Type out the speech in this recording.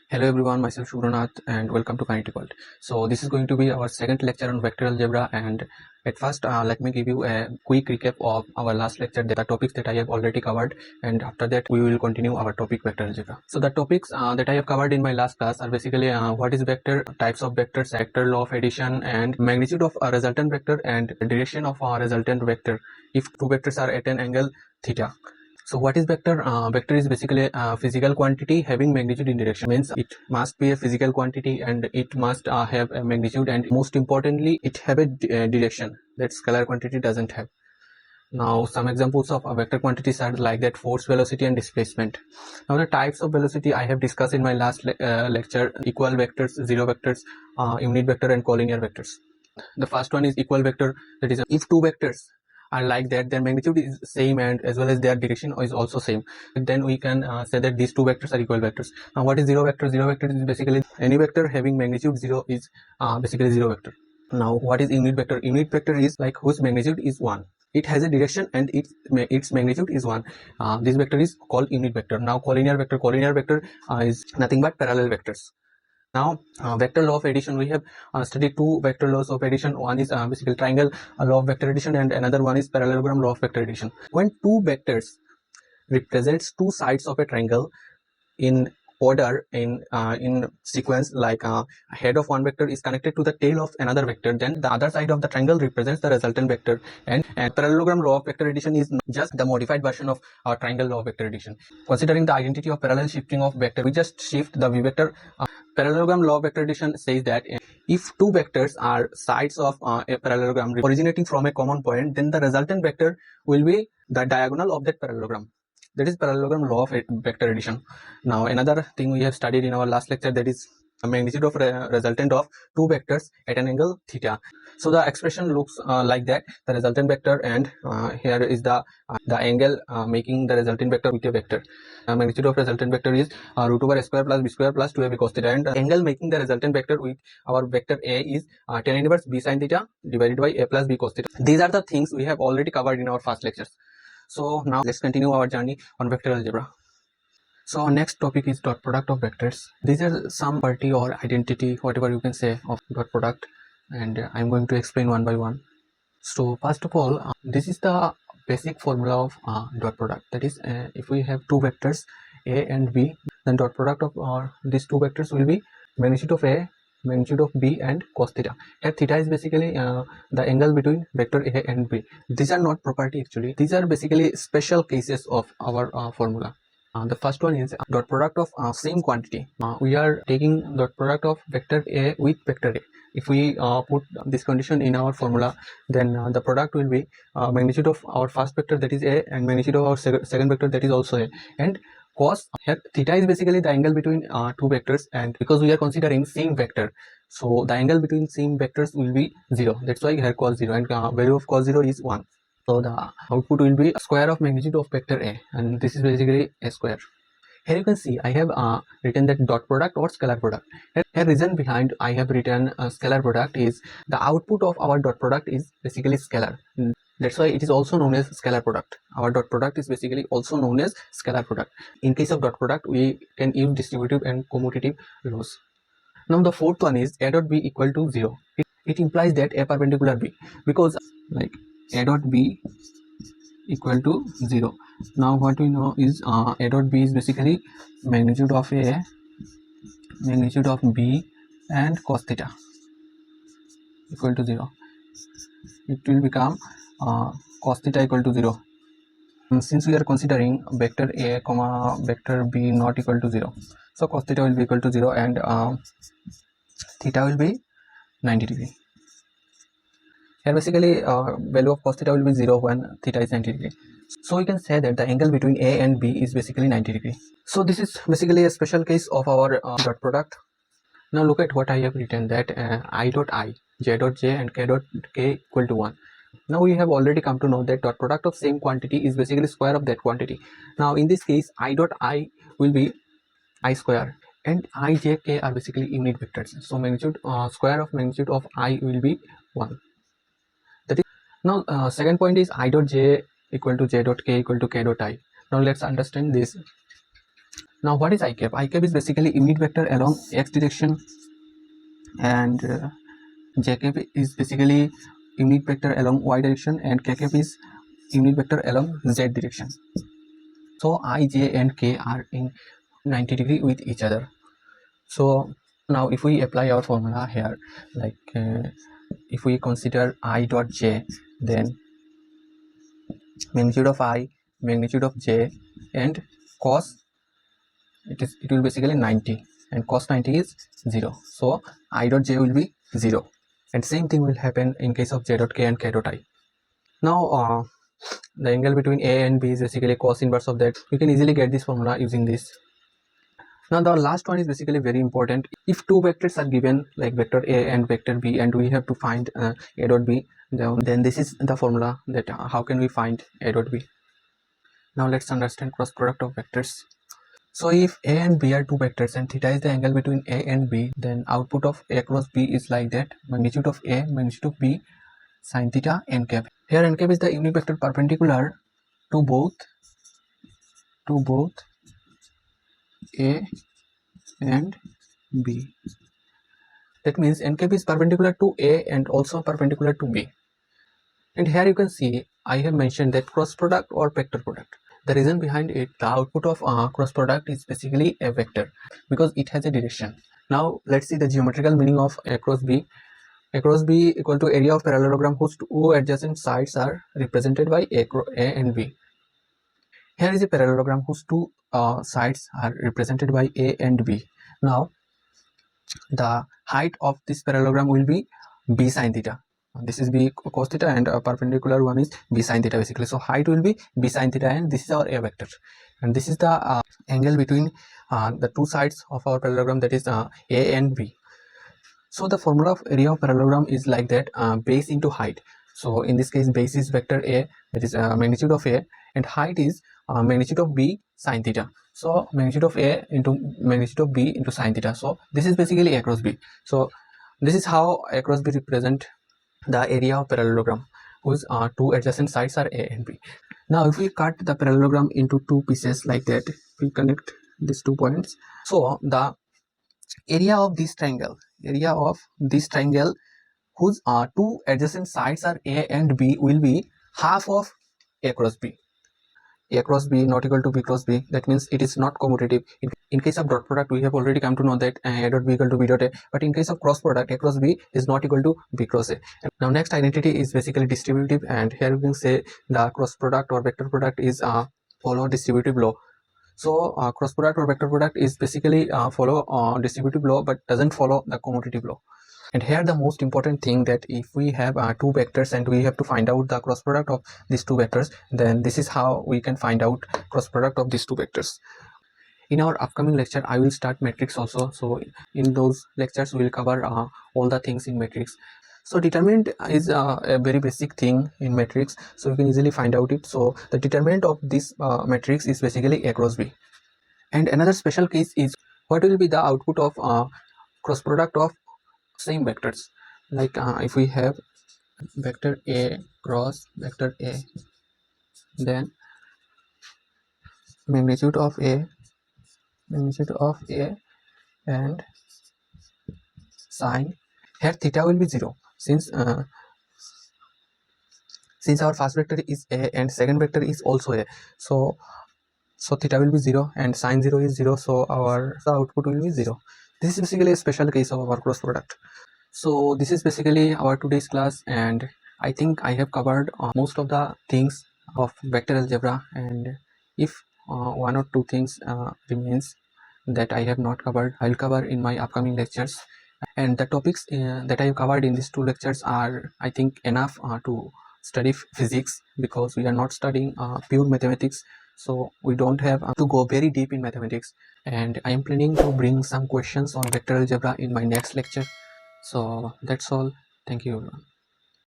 Hello everyone, myself Shubhranath and welcome to Kinetic World. So this is going to be our second lecture on vector algebra, and at first let me give you a quick recap of our last lecture, the topics that I have already covered, and after that we will continue our topic vector algebra. So the topics that I have covered in my last class are basically what is vector, types of vectors, vector law of addition, and magnitude of a resultant vector and direction of a resultant vector if two vectors are at an angle theta. So what is vector? Vector is basically a physical quantity having magnitude in direction. Means it must be a physical quantity and it must have a magnitude, and most importantly it have a direction that scalar quantity doesn't have. Now some examples of vector quantities are like that: force, velocity and displacement. Now the types of velocity I have discussed in my last lecture: equal vectors, zero vectors, unit vector and collinear vectors. The first one is equal vector, that is if two vectors are like that, their magnitude is same and as well as their direction is also same, then we can say that these two vectors are equal vectors. Now what is zero vector? Zero vector is basically any vector having magnitude 0 is basically zero vector. Now what is unit vector? Unit vector is like whose magnitude is 1. It has a direction and its magnitude is 1. This vector is called unit vector. Now collinear vector is nothing but parallel vectors. Now vector law of addition, we have studied two vector laws of addition. One is basically triangle law of vector addition and another one is parallelogram law of vector addition. When two vectors represents two sides of a triangle in order, in sequence, like head of one vector is connected to the tail of another vector, then the other side of the triangle represents the resultant vector. And parallelogram law of vector addition is just the modified version of our triangle law of vector addition. Considering the identity of parallel shifting of vector, we just shift the v vector. Parallelogram law of vector addition says that if two vectors are sides of a parallelogram originating from a common point, then the resultant vector will be the diagonal of that parallelogram. That is parallelogram law of vector addition. Now another thing we have studied in our last lecture, that is a magnitude of resultant of two vectors at an angle theta. So the expression looks like that: the resultant vector, and here is the angle making the resultant vector with a vector. Magnitude of resultant vector is root over a square plus b square plus 2ab cos theta, and angle making the resultant vector with our vector a is tan inverse b sin theta divided by a plus b cos theta. These are the things we have already covered in our first lectures. So now let's continue our journey on vector algebra. So our next topic is dot product of vectors. These are some property or identity, whatever you can say, of dot product, and I'm going to explain one by one. So first of all, this is the basic formula of dot product. That is, if we have two vectors a and b, then dot product of these two vectors will be magnitude of a, magnitude of b and cos theta. Here theta is basically the angle between vector a and b. These are not property actually. These are basically special cases of our formula. The first one is dot product of same quantity. We are taking dot product of vector a with vector a. If we put this condition in our formula, then the product will be magnitude of our first vector, that is a, and magnitude of our second vector, that is also a. And cos, here theta is basically the angle between two vectors, and because we are considering same vector, so the angle between same vectors will be 0. That's why here cos 0, and value of cos 0 is 1. So the output will be square of magnitude of vector a, and this is basically a square. Here you can see I have written that dot product or scalar product. Here reason behind I have written scalar product is the output of our dot product is basically scalar. That's why it is also known as scalar product. Our dot product is basically also known as scalar product. In case of dot product, we can use distributive and commutative laws. Now the fourth one is a dot b equal to 0. It implies that a perpendicular b, because like a dot b equal to 0. Now what we know is a dot b is basically magnitude of a, magnitude of b and cos theta equal to 0. It will become cos theta equal to 0. Since we are considering vector a comma vector b not equal to 0, so cos theta will be equal to 0 and theta will be 90 degree. Here basically value of cos theta will be 0 when theta is 90 degree. So we can say that the angle between a and b is basically 90 degree. So this is basically a special case of our dot product. Now look at what I have written, that I dot I, j dot j and k dot k equal to 1. Now we have already come to know that dot product of same quantity is basically square of that quantity. Now in this case I dot I will be I square, and I, j, k are basically unit vectors. So magnitude square of magnitude of I will be 1. That is, now second point is I dot j equal to j dot k equal to k dot I. Now let's understand this. Now what is I cap? I cap is basically unit vector along x direction, and j cap is basically unit vector along y direction, and k cap is unit vector along z direction. So I, j and k are in 90 degree with each other. So now if we apply our formula here, like if we consider I dot j, then magnitude of I, magnitude of j, and cos, it will basically 90, and cos 90 is 0. So I dot j will be 0, and same thing will happen in case of j dot k and k dot I. Now the angle between a and b is basically cos inverse of that. You can easily get this formula using this. Now the last one is basically very important. If two vectors are given, like vector a and vector b, and we have to find a dot b, then this is the formula that how can we find a dot b. Now let's understand cross product of vectors. So if a and b are two vectors and theta is the angle between a and b, then output of a cross b is like that: magnitude of a, magnitude of b, sine theta n cap. Here n cap is the unit vector perpendicular to both a and b. That means n cap is perpendicular to a and also perpendicular to b. And here you can see I have mentioned that cross product or vector product. The reason behind it, the output of cross product is basically a vector because it has a direction. Now let's see the geometrical meaning of a cross b. A cross b equal to area of parallelogram whose two adjacent sides are represented by a and b. Here is a parallelogram whose two sides are represented by a and b. Now the height of this parallelogram will be b sine theta. This is b cos theta, and a perpendicular one is b sine theta basically. So height will be b sine theta, and this is our a vector, and this is the angle between the two sides of our parallelogram, that is a and b. So the formula of area of parallelogram is like that: base into height. So in this case, base is vector a, that is magnitude of a, and height is magnitude of b sine theta. So magnitude of a into magnitude of b into sine theta. So this is basically a cross b. So this is how a cross b represent the area of parallelogram whose two adjacent sides are a and b. Now if we cut the parallelogram into two pieces like that, we connect these 2 points. So the area of this triangle whose two adjacent sides are a and b will be half of a cross b. A cross b not equal to b cross b. That means it is not commutative. In case of dot product, we have already come to know that a dot b equal to b dot a, but in case of cross product, a cross b is not equal to b cross a. And now next identity is basically distributive, and here we can say the cross product or vector product is follow distributive law. So cross product or vector product is basically follow distributive law but doesn't follow the commutative law. And here the most important thing, that if we have two vectors and we have to find out the cross product of these two vectors, then this is how we can find out cross product of these two vectors. In our upcoming lecture, I will start matrix also. So in those lectures, we will cover all the things in matrix. So determinant is a very basic thing in matrix, so you can easily find out it. So the determinant of this matrix is basically a cross b. And another special case is what will be the output of cross product of same vectors. Like if we have vector a cross vector a, then magnitude of a and sine, here theta will be 0 since our first vector is a and second vector is also a. So theta will be 0 and sine 0 is 0, so the output will be 0. This is basically a special case of our cross product. So this is basically our today's class, and I think I have covered most of the things of vector algebra, and if one or two things remains that I have not covered, I will cover in my upcoming lectures. And the topics that I have covered in these 2 lectures are, I think, enough to study physics, because we are not studying pure mathematics, so we don't have to go very deep in mathematics. And I am planning to bring some questions on vector algebra in my next lecture. So that's all. Thank you everyone.